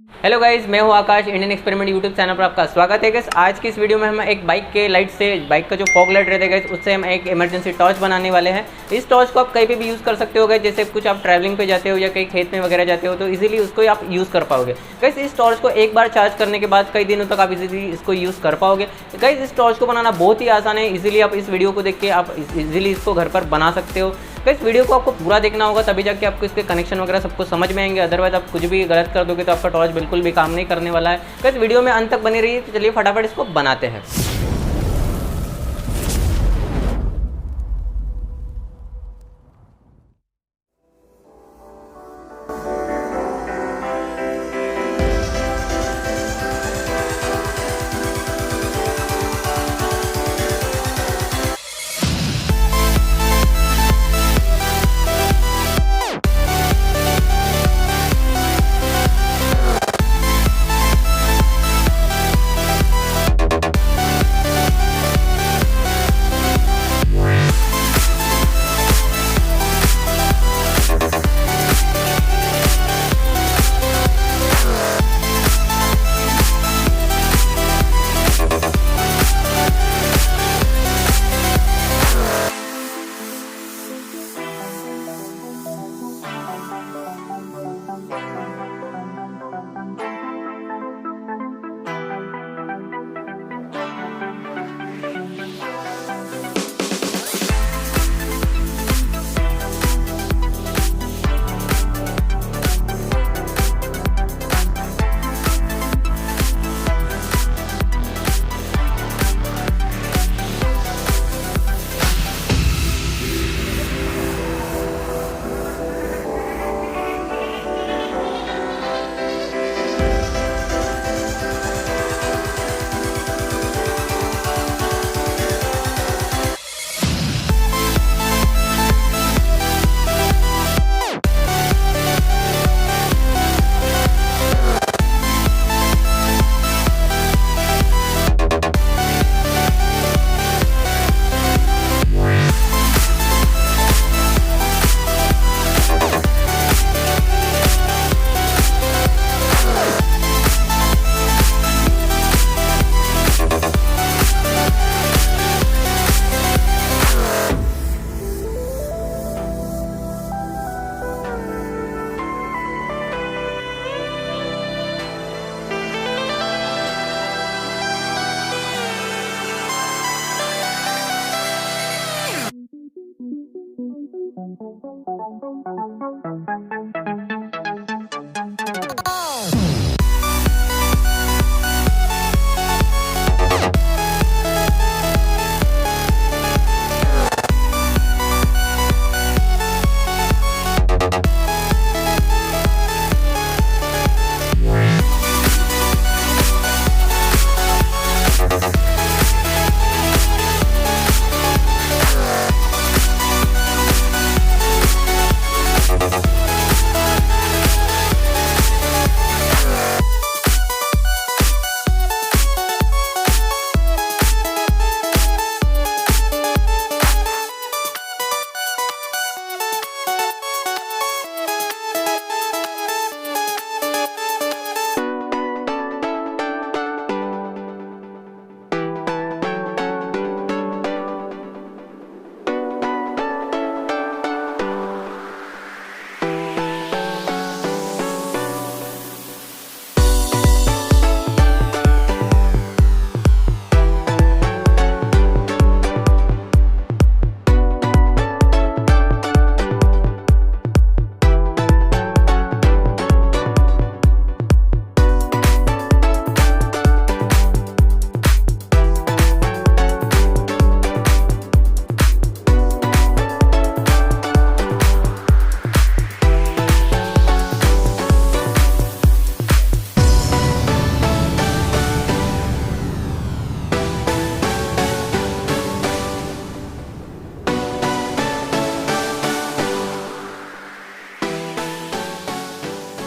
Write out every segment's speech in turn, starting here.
Hello guys, मैं हूं आकाश। Indian experiment YouTube channel पर आपका स्वागत है गाइज। आज की इस वीडियो में हम एक बाइक के लाइट से, बाइक का जो फॉग लाइट रहता है गाइज, उससे हम एक इमरजेंसी टॉर्च बनाने वाले हैं। इस टॉर्च को आप कहीं पे भी यूज़ कर सकते हो गाइज, जैसे कुछ आप ट्रैवलिंग पे जाते हो या कहीं खेत में वगैरह जाते हो तो इजीली उसको आप यूज़ कर पाओगे गाइज। इस टॉर्च को एक बार चार्ज करने के बाद कई दिनों तक आप इजीली इसको यूज़ कर पाओगे गाइज। इस टॉर्च को बनाना बहुत ही आसान है। इजीली आप इस वीडियो को देख के आप इजीली इसको घर पर बना सकते हो गाइस। वीडियो को आपको पूरा देखना होगा, तभी जाके आपको इसके कनेक्शन वगैरह सबको समझ में आएंगे। अदरवाइज आप कुछ भी गलत कर दोगे तो आपका टॉर्च बिल्कुल भी काम नहीं करने वाला है गाइस। वीडियो में अंत तक बनी रहिए। तो चलिए फटाफट इसको बनाते हैं।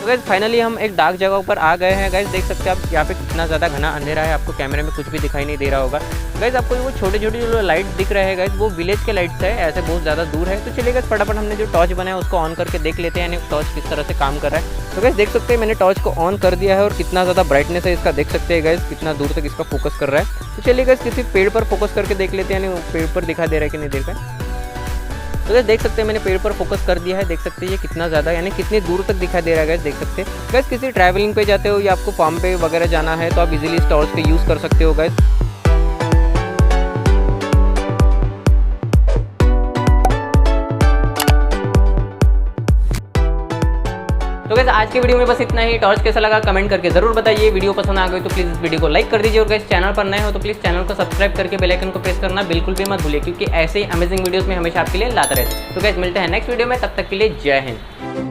गाइज फाइनली हम एक डार्क जगह पर आ गए हैं। गाइज देख सकते हैं आप यहाँ पे कितना ज़्यादा घना अंधेरा है, आपको कैमरे में कुछ भी दिखाई नहीं दे रहा होगा। गाइज आपको वो छोटे छोटे जो लाइट दिख रहे हैं गाइज, वो विलेज के लाइट्स है, ऐसे बहुत ज़्यादा दूर है। तो चलिए गाइज फटाफट हमने जो टॉर्च बनाया उसको ऑन करके देख लेते हैं, यानी टॉर्च किस तरह से काम कर रहा है। तो गैस देख सकते हैं मैंने टॉर्च को ऑन कर दिया है और कितना ज़्यादा ब्राइटनेस है इसका, देख सकते हैं गैस कितना दूर तक इसका फोकस कर रहा है। तो चलिए गैस किसी पेड़ पर फोकस करके देख लेते हैं, यानी पेड़ पर दिखा दे रहा है कि नहीं देख रहा है। तो गैस देख सकते हैं मैंने पेड़ पर फोकस कर दिया है, देख सकते हैं ये कितना ज़्यादा यानी कितनी दूर तक दिखाई दे रहा है गैस, देख सकते हैं। गैस किसी ट्रैवलिंग पे जाते हो या आपको फार्म पे वगैरह जाना है तो आप इजीली इस टॉर्च का यूज़ कर सकते हो गैस। तो गैस आज की वीडियो में बस इतना ही। टॉर्च कैसा लगा कमेंट करके जरूर बताइए। वीडियो पसंद आ गई तो प्लीज़ इस वीडियो को लाइक कर दीजिए और गैस चैनल पर नए हो तो प्लीज़ चैनल को सब्सक्राइब करके बेल आइकन को प्रेस करना बिल्कुल भी मत भूलिए, क्योंकि ऐसे ही अमेजिंग वीडियोस में हमेशा आपके लिए लाता रहता है। तो गैस मिलते हैं नेक्स्ट वीडियो में, तब तक के लिए जय हिंद।